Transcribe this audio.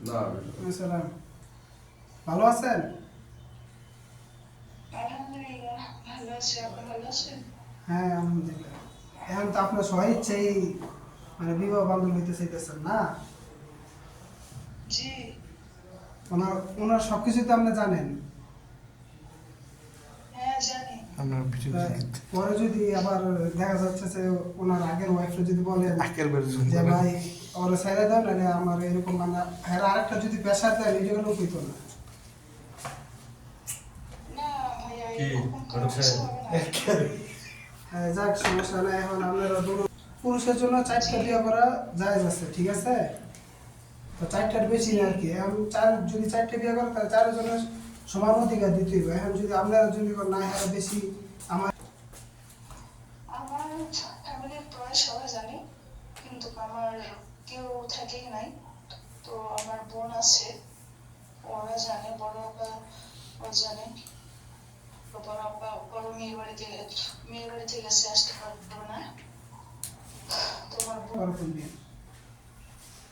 না আসসালাম, ভালো আছেন? আলহামদুলিল্লাহ ভালো আছি। আপনি ভালো আছেন? হ্যাঁ আলহামদুলিল্লাহ। এখন তো আপনার সবাই ইচ্ছেই মানে বিবাহ বান্ধব হইতে চাইতেছেন না? জি। ওনার ওনার সব কিছুই তো আপনি জানেন। হ্যাঁ জানি। আপনার ভিডিও তা পরে যদি আবার দেখা যাচ্ছে যে ওনার আগের ওয়াইফরা যদি বলেন আকের বের জুম যে করে ভাই ওরা ছেড়ে দেন, নাহলে আমার এরকম মানে হ্যাঁ আরেকটা যদি প্রেশার দেন এটা কোনো হইতো না। না ভাইয়া কি? এরকম কোনো ঘটক কিছু সাহেব? হবে না। হ্যাঁ, যাক সমস্যা নাই। এখন আপনারা পুরুষের জন্য 4টা বিয়ে করা জায়েজ আছে, ঠিক আছে? তো 4টার বেশি না আর কি। এখন যদি 4টে বিয়ে করে তাহলে 4 জনের সমান অধিকার দিতে হবে। এখন যদি আপনারা যদি না হয় বেশি আমার আমার ফ্যামিলির প্রায় সবাই জানে, কিন্তু আমার কেউ থাকেই নাই। তো আমার বোন আছে, ওরা জানে, বড় আপা ও জানে। তো বড় আপা বড় মেয়ের বাড়ি থেকে গেছে, আসতে পারবো না। তোমার বোন বড় বিয়ে